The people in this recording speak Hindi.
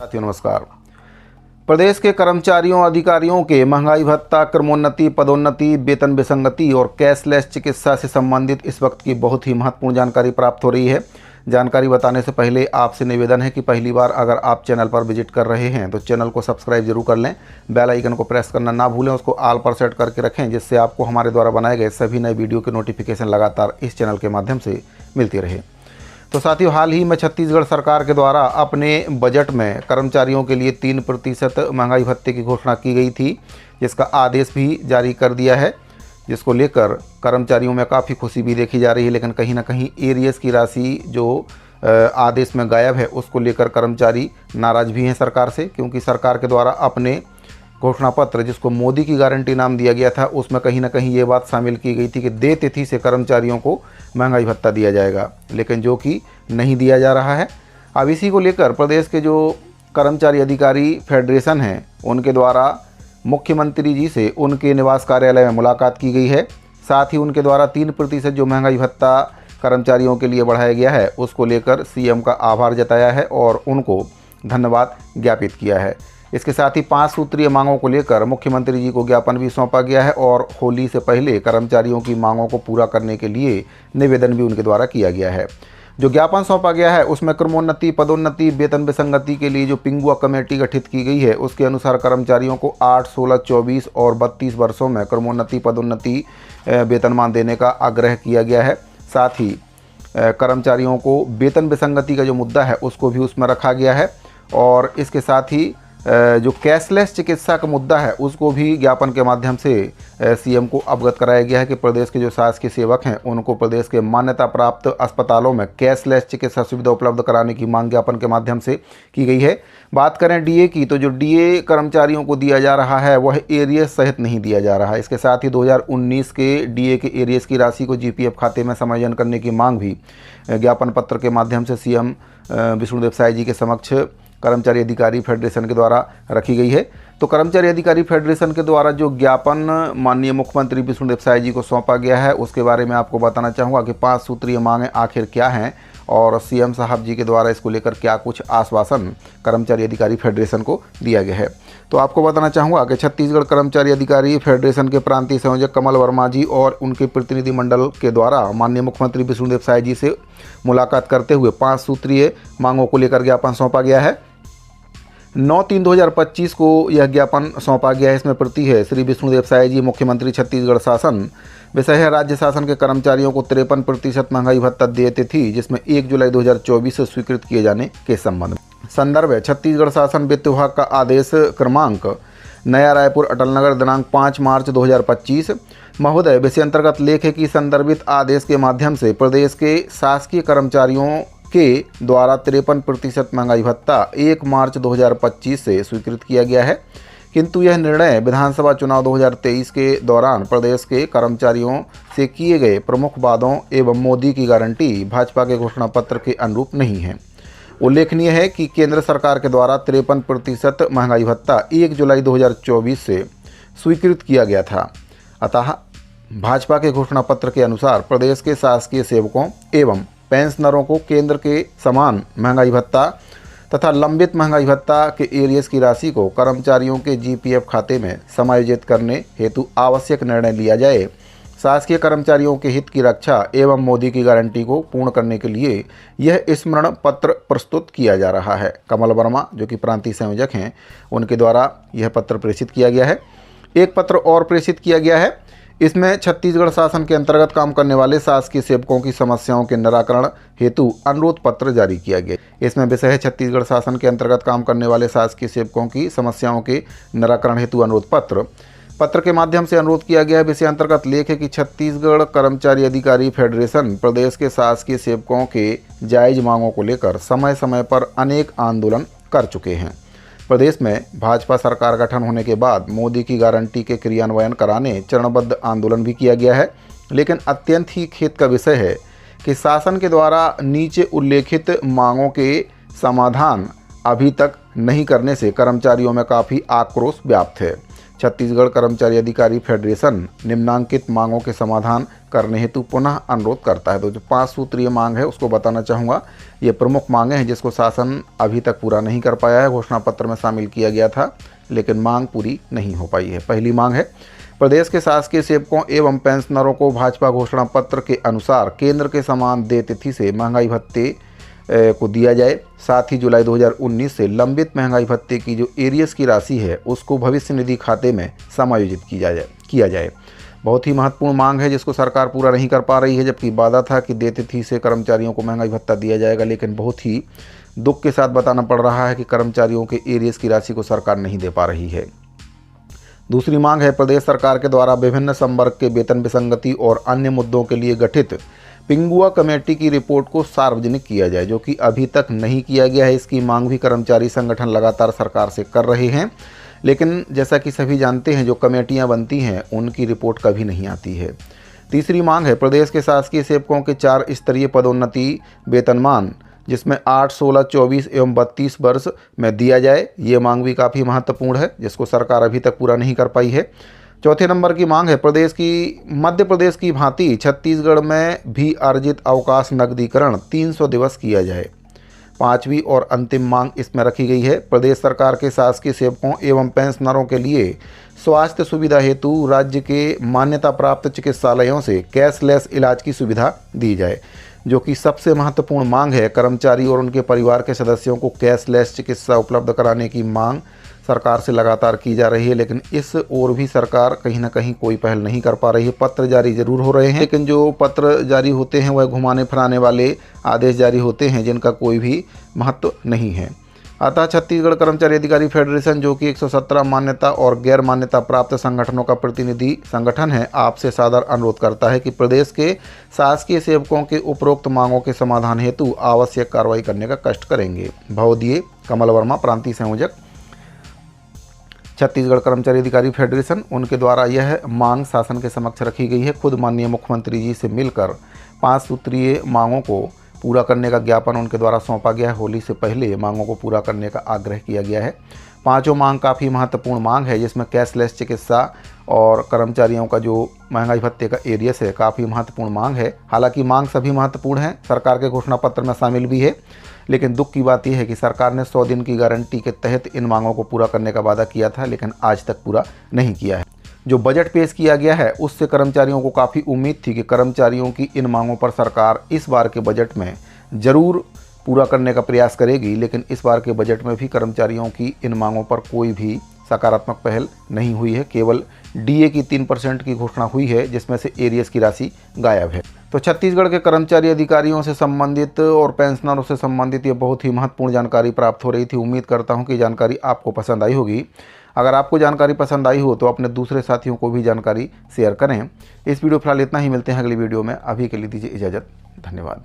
साथियों नमस्कार। प्रदेश के कर्मचारियों अधिकारियों के महंगाई भत्ता, क्रमोन्नति, पदोन्नति, वेतन विसंगति और कैशलेस चिकित्सा से संबंधित इस वक्त की बहुत ही महत्वपूर्ण जानकारी प्राप्त हो रही है। जानकारी बताने से पहले आपसे निवेदन है कि पहली बार अगर आप चैनल पर विजिट कर रहे हैं तो चैनल को सब्सक्राइब जरूर कर लें, बेल आइकन को प्रेस करना ना भूलें, उसको ऑल पर सेट करके रखें जिससे आपको हमारे द्वारा बनाए गए सभी नए वीडियो के नोटिफिकेशन लगातार इस चैनल के माध्यम से मिलती रहे। तो साथियों, हाल ही में छत्तीसगढ़ सरकार के द्वारा अपने बजट में कर्मचारियों के लिए 3% महंगाई भत्ते की घोषणा की गई थी, जिसका आदेश भी जारी कर दिया है, जिसको लेकर कर्मचारियों में काफ़ी खुशी भी देखी जा रही है। लेकिन कहीं ना कहीं एरियर्स की राशि जो आदेश में गायब है उसको लेकर कर्मचारी नाराज़ भी हैं सरकार से, क्योंकि सरकार के द्वारा अपने घोषणा पत्र जिसको मोदी की गारंटी नाम दिया गया था उसमें कहीं ना कहीं ये बात शामिल की गई थी कि देय तिथि से कर्मचारियों को महंगाई भत्ता दिया जाएगा, लेकिन जो कि नहीं दिया जा रहा है। अब इसी को लेकर प्रदेश के जो कर्मचारी अधिकारी फेडरेशन हैं उनके द्वारा मुख्यमंत्री जी से उनके निवास कार्यालय में मुलाकात की गई है। साथ ही उनके द्वारा 3% जो महंगाई भत्ता कर्मचारियों के लिए बढ़ाया गया है उसको लेकर सीएम का आभार जताया है और उनको धन्यवाद ज्ञापित किया है। इसके साथ ही 5 सूत्रीय मांगों को लेकर मुख्यमंत्री जी को ज्ञापन भी सौंपा गया है और होली से पहले कर्मचारियों की मांगों को पूरा करने के लिए निवेदन भी उनके द्वारा किया गया है। जो ज्ञापन सौंपा गया है उसमें क्रमोन्नति, पदोन्नति, वेतन विसंगति के लिए जो पिंगुआ कमेटी गठित की गई है उसके अनुसार कर्मचारियों को 8, 16, 24 और 32 वर्षों में क्रमोन्नति, पदोन्नति, वेतनमान देने का आग्रह किया गया है। साथ ही कर्मचारियों को वेतन विसंगति का जो मुद्दा है उसको भी उसमें रखा गया है और इसके साथ ही जो कैशलेस चिकित्सा का मुद्दा है उसको भी ज्ञापन के माध्यम से सीएम को अवगत कराया गया है कि प्रदेश के जो शासकीय सेवक हैं उनको प्रदेश के मान्यता प्राप्त अस्पतालों में कैशलेस चिकित्सा सुविधा उपलब्ध कराने की मांग ज्ञापन के माध्यम से की गई है। बात करें डीए की, तो जो डीए कर्मचारियों को दिया जा रहा है वह एरियस सहित नहीं दिया जा रहा है। इसके साथ ही 2019 के डीए के एरियस की राशि को जीपीएफ खाते में समायोजन करने की मांग भी ज्ञापन पत्र के माध्यम से सीएम विष्णुदेव साय जी के समक्ष कर्मचारी अधिकारी फेडरेशन के द्वारा रखी गई है। तो कर्मचारी अधिकारी फेडरेशन के द्वारा जो ज्ञापन माननीय मुख्यमंत्री विष्णुदेव साय जी को सौंपा गया है उसके बारे में आपको बताना चाहूँगा कि 5 सूत्रीय मांगें आखिर क्या हैं और सीएम साहब जी के द्वारा इसको लेकर क्या कुछ आश्वासन कर्मचारी अधिकारी फेडरेशन को दिया गया है। तो आपको बताना चाहूँगा कि छत्तीसगढ़ कर्मचारी अधिकारी फेडरेशन के प्रांतीय संयोजक कमल वर्मा जी और उनके प्रतिनिधिमंडल के द्वारा माननीय मुख्यमंत्री विष्णुदेव साय जी से मुलाकात करते हुए 5 सूत्रीय मांगों को लेकर ज्ञापन सौंपा गया है। 9/3/2025 को यह ज्ञापन सौंपा गया है। इसमें प्रति है श्री विष्णुदेव साय जी, मुख्यमंत्री छत्तीसगढ़ शासन। विषय है राज्य शासन के कर्मचारियों को 53% महंगाई भत्ता देते थी, जिसमें 1 जुलाई 2024 से स्वीकृत किए जाने के संबंध में। संदर्भ है छत्तीसगढ़ शासन वित्त विभाग का आदेश क्रमांक नया रायपुर अटल नगर दिनांक 5 मार्च 2025। महोदय, विषय अंतर्गत लेख है कि संदर्भित आदेश के माध्यम से प्रदेश के शासकीय कर्मचारियों के द्वारा 53% महंगाई भत्ता 1 मार्च 2025 से स्वीकृत किया गया है, किंतु यह निर्णय विधानसभा चुनाव 2023 के दौरान प्रदेश के कर्मचारियों से किए गए प्रमुख वादों एवं मोदी की गारंटी भाजपा के घोषणा पत्र के अनुरूप नहीं है। उल्लेखनीय है कि केंद्र सरकार के द्वारा 53% महंगाई भत्ता 1 जुलाई 2024 से स्वीकृत किया गया था। अतः भाजपा के घोषणा पत्र के अनुसार प्रदेश के शासकीय सेवकों एवं पेंशनरों को केंद्र के समान महंगाई भत्ता तथा लंबित महंगाई भत्ता के एरियस की राशि को कर्मचारियों के जीपीएफ खाते में समायोजित करने हेतु आवश्यक निर्णय लिया जाए। शासकीय कर्मचारियों के हित की रक्षा एवं मोदी की गारंटी को पूर्ण करने के लिए यह स्मरण पत्र प्रस्तुत किया जा रहा है। कमल वर्मा जो कि प्रांतीय संयोजक हैं उनके द्वारा यह पत्र प्रेषित किया गया है। एक पत्र और प्रेषित किया गया है। इसमें छत्तीसगढ़ शासन के अंतर्गत काम करने वाले शासकीय सेवकों की समस्याओं के निराकरण हेतु अनुरोध पत्र जारी किया गया। इसमें विषय है छत्तीसगढ़ शासन के अंतर्गत काम करने वाले शासकीय सेवकों की समस्याओं के निराकरण हेतु अनुरोध पत्र के माध्यम से अनुरोध किया गया। विषय अंतर्गत लेख है कि छत्तीसगढ़ कर्मचारी अधिकारी फेडरेशन प्रदेश के शासकीय सेवकों के जायज मांगों को लेकर समय समय पर अनेक आंदोलन कर चुके हैं। प्रदेश में भाजपा सरकार गठन होने के बाद मोदी की गारंटी के क्रियान्वयन कराने चरणबद्ध आंदोलन भी किया गया है, लेकिन अत्यंत ही खेद का विषय है कि शासन के द्वारा नीचे उल्लेखित मांगों के समाधान अभी तक नहीं करने से कर्मचारियों में काफ़ी आक्रोश व्याप्त है। छत्तीसगढ़ कर्मचारी अधिकारी फेडरेशन निम्नांकित मांगों के समाधान करने हेतु पुनः अनुरोध करता है। तो जो 5 सूत्रीय मांग है उसको बताना चाहूँगा। ये प्रमुख मांगें हैं जिसको शासन अभी तक पूरा नहीं कर पाया है। घोषणा पत्र में शामिल किया गया था लेकिन मांग पूरी नहीं हो पाई है। पहली मांग है, प्रदेश के शासकीय सेवकों एवं पेंशनरों को भाजपा घोषणा पत्र के अनुसार केंद्र के समान देय तिथि से महंगाई भत्ते को दिया जाए। साथ ही जुलाई 2019 से लंबित महंगाई भत्ते की जो एरियस की राशि है उसको भविष्य निधि खाते में समायोजित किया जाए। बहुत ही महत्वपूर्ण मांग है जिसको सरकार पूरा नहीं कर पा रही है, जबकि वादा था कि देय तिथि से कर्मचारियों को महंगाई भत्ता दिया जाएगा, लेकिन बहुत ही दुख के साथ बताना पड़ रहा है कि कर्मचारियों के एरियस की राशि को सरकार नहीं दे पा रही है। दूसरी मांग है, प्रदेश सरकार के द्वारा विभिन्न संवर्ग के वेतन विसंगति और अन्य मुद्दों के लिए गठित पिंगुआ कमेटी की रिपोर्ट को सार्वजनिक किया जाए, जो कि अभी तक नहीं किया गया है। इसकी मांग भी कर्मचारी संगठन लगातार सरकार से कर रहे हैं, लेकिन जैसा कि सभी जानते हैं जो कमेटियां बनती हैं उनकी रिपोर्ट कभी नहीं आती है। तीसरी मांग है, प्रदेश के शासकीय सेवकों के 4 स्तरीय पदोन्नति वेतनमान जिसमें 8, 16, 24 एवं 32 वर्ष में दिया जाए। ये मांग भी काफ़ी महत्वपूर्ण है जिसको सरकार अभी तक पूरा नहीं कर पाई है। चौथे नंबर की मांग है, मध्य प्रदेश की भांति छत्तीसगढ़ में भी अर्जित अवकाश नकदीकरण 300 दिवस किया जाए। पांचवी और अंतिम मांग इसमें रखी गई है, प्रदेश सरकार के शासकीय सेवकों एवं पेंशनरों के लिए स्वास्थ्य सुविधा हेतु राज्य के मान्यता प्राप्त चिकित्सालयों से कैशलेस इलाज की सुविधा दी जाए, जो कि सबसे महत्वपूर्ण मांग है। कर्मचारी और उनके परिवार के सदस्यों को कैशलेस चिकित्सा उपलब्ध कराने की मांग सरकार से लगातार की जा रही है, लेकिन इस ओर भी सरकार कहीं ना कहीं कोई पहल नहीं कर पा रही है। पत्र जारी जरूर हो रहे हैं, लेकिन जो पत्र जारी होते हैं वह घुमाने फिराने वाले आदेश जारी होते हैं जिनका कोई भी महत्व नहीं है। अतः छत्तीसगढ़ कर्मचारी अधिकारी फेडरेशन, जो कि 117 मान्यता और गैर मान्यता प्राप्त संगठनों का प्रतिनिधि संगठन है, आपसे सादर अनुरोध करता है कि प्रदेश के शासकीय सेवकों के उपरोक्त मांगों के समाधान हेतु आवश्यक कार्रवाई करने का कष्ट करेंगे। भवदीय कमल वर्मा, प्रांतीय संयोजक, छत्तीसगढ़ कर्मचारी अधिकारी फेडरेशन। उनके द्वारा यह मांग शासन के समक्ष रखी गई है। खुद माननीय मुख्यमंत्री जी से मिलकर 5 सूत्रीय मांगों को पूरा करने का ज्ञापन उनके द्वारा सौंपा गया है। होली से पहले मांगों को पूरा करने का आग्रह किया गया है। पांचों मांग काफ़ी महत्वपूर्ण मांग है, जिसमें कैशलेस चिकित्सा और कर्मचारियों का जो महंगाई भत्ते का एरियस है काफ़ी महत्वपूर्ण मांग है। हालांकि मांग सभी महत्वपूर्ण है, सरकार के घोषणा पत्र में शामिल भी है, लेकिन दुख की बात यह है कि सरकार ने 100 दिन की गारंटी के तहत इन मांगों को पूरा करने का वादा किया था, लेकिन आज तक पूरा नहीं किया है। जो बजट पेश किया गया है उससे कर्मचारियों को काफ़ी उम्मीद थी कि कर्मचारियों की इन मांगों पर सरकार इस बार के बजट में ज़रूर पूरा करने का प्रयास करेगी, लेकिन इस बार के बजट में भी कर्मचारियों की इन मांगों पर कोई भी सकारात्मक पहल नहीं हुई है। केवल डीए की 3% की घोषणा हुई है, जिसमें से एरियस की राशि गायब है। तो छत्तीसगढ़ के कर्मचारी अधिकारियों से संबंधित और पेंशनरों से संबंधित ये बहुत ही महत्वपूर्ण जानकारी प्राप्त हो रही थी। उम्मीद करता हूँ कि जानकारी आपको पसंद आई होगी। अगर आपको जानकारी पसंद आई हो तो अपने दूसरे साथियों को भी जानकारी शेयर करें। इस वीडियो फिलहाल इतना ही, मिलते हैं अगली वीडियो में। अभी के लिए दीजिए इजाज़त। धन्यवाद।